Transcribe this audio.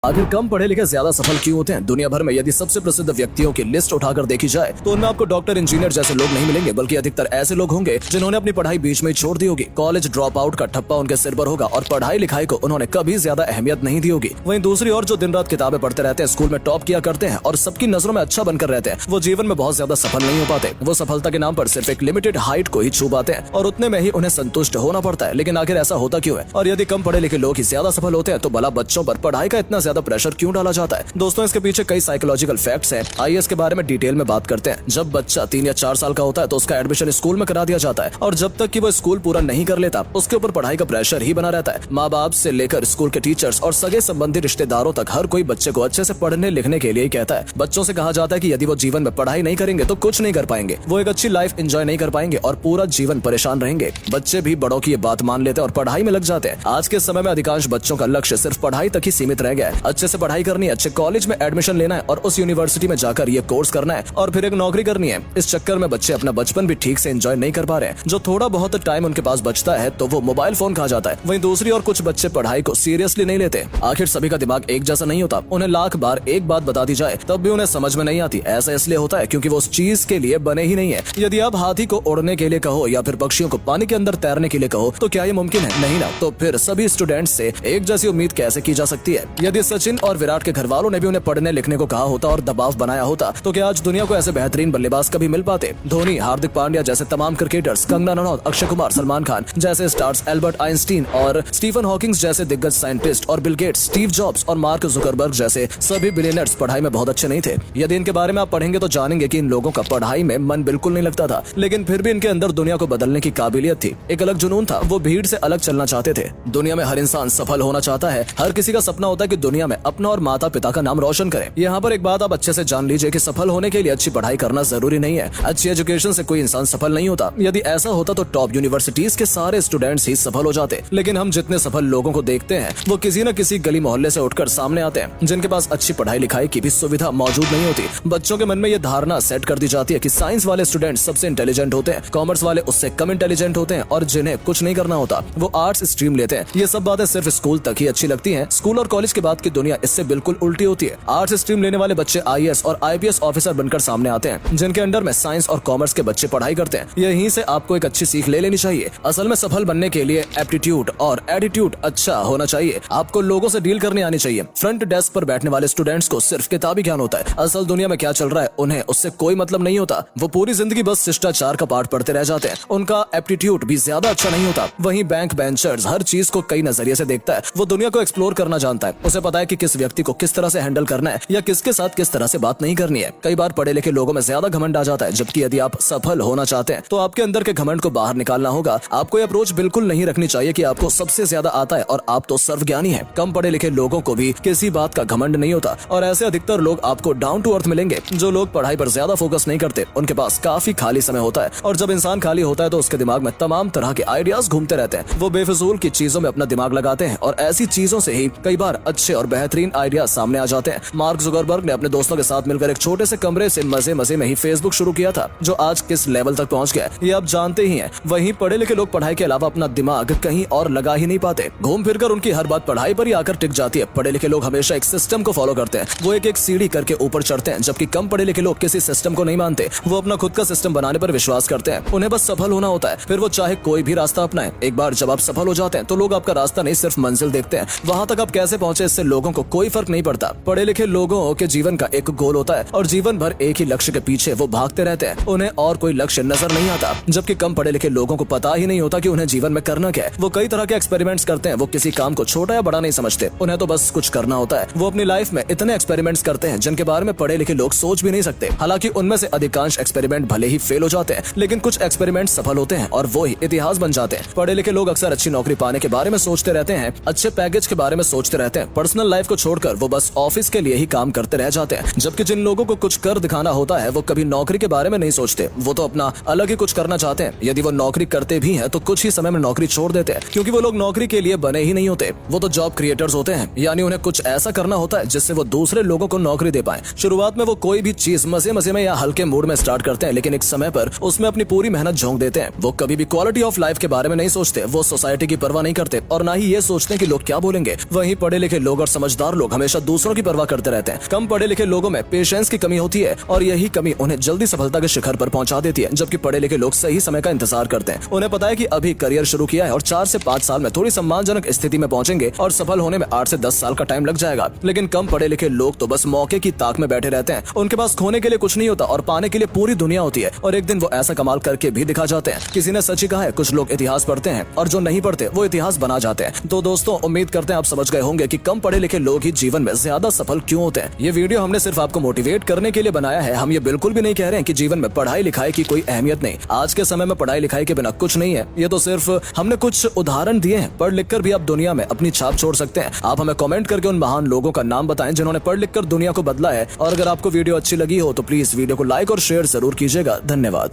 आखिर कम पढ़े लिखे ज्यादा सफल क्यों होते हैं? दुनिया भर में यदि सबसे प्रसिद्ध व्यक्तियों की लिस्ट उठाकर देखी जाए तो उनमें आपको डॉक्टर, इंजीनियर जैसे लोग नहीं मिलेंगे, बल्कि अधिकतर ऐसे लोग होंगे जिन्होंने अपनी पढ़ाई बीच में ही छोड़ दी होगी। कॉलेज ड्रॉप आउट का ठप्पा उनके सिर पर होगा और पढ़ाई लिखाई को उन्होंने कभी ज्यादा अहमियत नहीं दी होगी। वहीं दूसरी ओर जो दिन रात किताबें पढ़ते रहते हैं, स्कूल में टॉप किया करते हैं और सबकी नजरों में अच्छा बनकर रहते हैं, वो जीवन में बहुत ज्यादा सफल नहीं हो पाते। वो सफलता के नाम पर सिर्फ एक लिमिटेड हाइट को ही छू पाते हैं और उतने में ही उन्हें संतुष्ट होना पड़ता है। लेकिन आखिर ऐसा होता क्यों है? और यदि कम पढ़े लिखे लोग ही ज्यादा सफल होते हैं तो भला बच्चों पर पढ़ाई का इतना ज्यादा प्रेशर क्यों डाला जाता है? दोस्तों, इसके पीछे कई साइकोलॉजिकल फैक्ट्स हैं। आइए इसके बारे में डिटेल में बात करते हैं। जब बच्चा 3 या 4 साल का होता है तो उसका एडमिशन स्कूल में करा दिया जाता है और जब तक कि वो स्कूल पूरा नहीं कर लेता उसके ऊपर पढ़ाई का प्रेशर ही बना रहता है। माँ बाप से लेकर स्कूल के टीचर्स और सगे संबंधी रिश्तेदारों तक हर कोई बच्चे को अच्छे से पढ़ने लिखने के लिए ही कहता है। बच्चों से कहा जाता है कि यदि वो जीवन में पढ़ाई नहीं करेंगे तो कुछ नहीं कर पाएंगे, वो एक अच्छी लाइफ एंजॉय नहीं कर पाएंगे और पूरा जीवन परेशान रहेंगे। बच्चे भी बड़ों की ये बात मान लेते हैं और पढ़ाई में लग जाते हैं। आज के समय में अधिकांश बच्चों का लक्ष्य सिर्फ पढ़ाई तक ही सीमित रह गया है। अच्छे से पढ़ाई करनी है, अच्छे कॉलेज में एडमिशन लेना है और उस यूनिवर्सिटी में जाकर ये कोर्स करना है और फिर एक नौकरी करनी है। इस चक्कर में बच्चे अपना बचपन भी ठीक से एंजॉय नहीं कर पा रहे हैं। जो थोड़ा बहुत टाइम उनके पास बचता है तो वो मोबाइल फोन खा जाता है। वहीं दूसरी ओर कुछ बच्चे पढ़ाई को सीरियसली नहीं लेते। आखिर सभी का दिमाग एक जैसा नहीं होता। उन्हें लाख बार एक बात बता दी जाए तब भी उन्हें समझ में नहीं आती। ऐसा इसलिए होता है क्योंकि वो उस चीज के लिए बने ही नहीं है। यदि आप हाथी को उड़ने के लिए कहो या फिर पक्षियों को पानी के अंदर तैरने के लिए कहो तो क्या ये मुमकिन है? नहीं ना। तो फिर सभी स्टूडेंट्स से एक जैसी उम्मीद कैसे की जा सकती है? यदि सचिन और विराट के घर वालों ने भी उन्हें पढ़ने लिखने को कहा होता और दबाव बनाया होता तो क्या आज दुनिया को ऐसे बेहतरीन बल्लेबाज कभी मिल पाते? धोनी, हार्दिक पांड्या जैसे तमाम क्रिकेटर्स, कंगना रनौत, अक्षय कुमार, सलमान खान जैसे स्टार्स, एल्बर्ट आइंस्टीन और स्टीफन हॉकिंग जैसे दिग्गज साइंटिस्ट और बिल गेट्स, स्टीव जॉब्स और मार्क जुकरबर्ग जैसे सभी बिलियनर्स पढ़ाई में बहुत अच्छे नहीं थे। यदि इनके बारे में आप पढ़ेंगे तो जानेंगे कि इन लोगों का पढ़ाई में मन बिल्कुल नहीं लगता था, लेकिन फिर भी इनके अंदर दुनिया को बदलने की काबिलियत थी। एक अलग जुनून था, वो भीड़ से अलग चलना चाहते थे। दुनिया में हर इंसान सफल होना चाहता है। हर किसी का सपना होता है कि दुनिया में अपना और माता पिता का नाम रोशन करे। यहाँ पर एक बात आप अच्छे से जान लीजिए कि सफल होने के लिए अच्छी पढ़ाई करना जरूरी नहीं है। अच्छी एजुकेशन से कोई इंसान सफल नहीं होता। यदि ऐसा होता तो टॉप यूनिवर्सिटीज के सारे स्टूडेंट्स ही सफल हो जाते। लेकिन हम जितने सफल लोगों को देखते हैं वो किसी न किसी गली मोहल्ले से उठकर सामने आते हैं जिनके पास अच्छी पढ़ाई लिखाई की भी सुविधा मौजूद नहीं होती। बच्चों के मन में ये धारणा सेट कर दी जाती है कि साइंस वाले स्टूडेंट सबसे इंटेलिजेंट होते हैं, कॉमर्स वाले उससे कम इंटेलिजेंट होते हैं और जिन्हें कुछ नहीं करना होता वो आर्ट्स स्ट्रीम लेते हैं। ये सब बातें सिर्फ स्कूल तक ही अच्छी लगती हैं। स्कूल और कॉलेज के बाद की दुनिया इससे बिल्कुल उल्टी होती है। आर्ट्स स्ट्रीम लेने वाले बच्चे IAS और IPS ऑफिसर बनकर सामने आते हैं जिनके अंडर में साइंस और कॉमर्स के बच्चे पढ़ाई करते हैं। यहीं से आपको एक अच्छी सीख ले लेनी चाहिए। असल में सफल बनने के लिए एप्टीट्यूड और एटीट्यूड अच्छा होना चाहिए। आपको लोगों से डील करने आनी चाहिए। फ्रंट डेस्क पर बैठने वाले स्टूडेंट्स को सिर्फ किताबी ज्ञान होता है। असल दुनिया में क्या चल रहा है उन्हें उससे कोई मतलब नहीं होता। वो पूरी जिंदगी बस शिष्टाचार का पाठ पढ़ते रह जाते हैं। उनका एप्टीट्यूड भी ज्यादा अच्छा नहीं होता। वहीं बैंक बेंचर्स हर चीज को कई नजरिए से देखता है। वो दुनिया को एक्सप्लोर करना जानता है। उसे पता है कि किस व्यक्ति को किस तरह से हैंडल करना है या किसके साथ किस तरह से बात नहीं करनी है। कई बार पढ़े लिखे लोगों में ज्यादा घमंड आ जाता है, जबकि यदि आप सफल होना चाहते हैं तो आपके अंदर के घमंड को बाहर निकालना होगा। आपको ये अप्रोच बिल्कुल नहीं रखनी चाहिए कि आपको सबसे ज्यादा आता है और आप तो सर्वज्ञानी हैं। कम पढ़े लिखे लोगों को भी किसी बात का घमंड नहीं होता और ऐसे अधिकतर लोग आपको डाउन टू अर्थ मिलेंगे। जो लोग पढ़ाई पर ज्यादा फोकस नहीं करते उनके पास काफी खाली समय होता है और जब इंसान खाली होता है तो उसके दिमाग में तमाम तरह के आइडियाज घूमते रहते हैं। वो बेफिजूल की चीजों में अपना दिमाग लगाते हैं और ऐसी चीजों से ही कई बार अच्छे और बेहतरीन आइडियाज सामने आ जाते हैं। मार्क जुकरबर्ग ने अपने दोस्तों के साथ मिलकर एक छोटे से कमरे से मजे मजे में ही फेसबुक शुरू किया था, जो आज किस लेवल तक पहुंच गया ये आप जानते ही हैं। वहीं पढ़े लिखे लोग पढ़ाई के अलावा अपना दिमाग कहीं और लगा ही नहीं पाते। घूम फिरकर उनकी हर बात पढ़ाई पर ही आकर टिक जाती है। पढ़े लिखे लोग हमेशा एक सिस्टम को फॉलो करते हैं। वो एक एक सीढ़ी करके ऊपर चढ़ते हैं, जबकि कम पढ़े लिखे लोग किसी सिस्टम को नहीं मानते। वो अपना खुद का सिस्टम बनाने पर विश्वास करते हैं। उन्हें बस सफल होना होता है, फिर वो चाहे कोई भी रास्ता अपनाए। एक बार जब आप सफल हो जाते हैं तो लोग आपका रास्ता नहीं सिर्फ मंजिल देखते हैं। वहां तक आप कैसे पहुंचे इससे लोगों को कोई फर्क नहीं पड़ता। पढ़े लिखे लोगों के जीवन का एक गोल होता है और जीवन भर एक ही लक्ष्य के पीछे वो भागते रहते हैं। उन्हें और कोई लक्ष्य नजर नहीं आता, जबकि कम पढ़े लिखे लोगों को पता ही नहीं होता कि उन्हें जीवन में करना क्या है। वो कई तरह के एक्सपेरिमेंट्स करते हैं। वो किसी काम को छोटा या बड़ा नहीं समझते, उन्हें तो बस कुछ करना होता है। वो अपनी लाइफ में इतने एक्सपेरिमेंट्स करते हैं जिनके बारे में पढ़े लिखे लोग सोच भी नहीं सकते। हालांकि उनमें से अधिकांश एक्सपेरिमेंट भले ही फेल हो जाते हैं, लेकिन कुछ एक्सपेरिमेंट सफल होते हैं और वो ही इतिहास बन जाते हैं। पढ़े लिखे लोग अक्सर अच्छी नौकरी पाने के बारे में सोचते रहते हैं, अच्छे पैकेज के बारे में सोचते रहते हैं। पर्सनल लाइफ को छोड़कर वो बस ऑफिस के लिए ही काम करते रह जाते हैं। जबकि जिन लोगों को कुछ कर दिखाना होता है वो कभी नौकरी के बारे में नहीं सोचते। वो तो अपना अलग ही कुछ करना चाहते हैं। यदि वो नौकरी करते भी हैं तो कुछ ही समय में नौकरी छोड़ देते हैं, क्योंकि वो लोग नौकरी के लिए बने ही नहीं होते। वो तो जॉब क्रिएटर्स होते हैं, यानी उन्हें कुछ ऐसा करना होता है जिससे वो दूसरे लोगों को नौकरी दे पाए। शुरुआत में वो कोई भी चीज मजे मजे में या हल्के मूड में स्टार्ट करते हैं, लेकिन एक समय पर उसमें अपनी पूरी मेहनत झोंक देते हैं। वो कभी भी क्वालिटी ऑफ लाइफ के बारे में नहीं सोचते। वो सोसाइटी की परवाह नहीं करते और ना ही ये सोचते कि लोग क्या बोलेंगे। वहीं पढ़े लिखे लोग और समझदार लोग हमेशा दूसरों की परवाह करते रहते हैं। कम पढ़े लिखे लोगों में पेशेंस की कमी होती है और यही कमी उन्हें जल्दी सफलता के शिखर पर पहुंचा देती है, जबकि पढ़े लिखे लोग सही समय का इंतजार करते हैं। उन्हें पता है कि अभी करियर शुरू किया है और 4 से 5 साल में थोड़ी सम्मानजनक स्थिति में पहुंचेंगे और सफल होने में 8 से 10 साल का टाइम लग जाएगा। लेकिन कम पढ़े लिखे लोग तो बस मौके की ताक में बैठे रहते हैं। उनके पास खोने के लिए कुछ नहीं होता और पाने के लिए पूरी दुनिया होती है, और एक दिन वो ऐसा कमाल करके भी दिखा जाते हैं। किसी ने सच ही कहा है, कुछ लोग इतिहास पढ़ते हैं और जो नहीं पढ़ते वो इतिहास बना जाते हैं। तो दोस्तों, उम्मीद करते हैं आप समझ गए होंगे कि कम पढ़े लिखे लोग ही जीवन में ज्यादा सफल क्यों होते हैं। ये वीडियो हमने सिर्फ आपको मोटिवेट करने के लिए बनाया है। हम ये बिल्कुल भी नहीं कह रहे हैं कि जीवन में पढ़ाई लिखाई की कोई अहमियत नहीं। आज के समय में पढ़ाई लिखाई के बिना कुछ नहीं है। ये तो सिर्फ हमने कुछ उदाहरण दिए हैं। पढ़ लिख कर भी आप दुनिया में अपनी छाप छोड़ सकते हैं। आप हमें कमेंट करके उन महान लोगों का नाम बताएं जिन्होंने पढ़ लिख कर दुनिया को बदला है। और अगर आपको वीडियो अच्छी लगी हो तो प्लीज वीडियो को लाइक और शेयर जरूर कीजिएगा। धन्यवाद।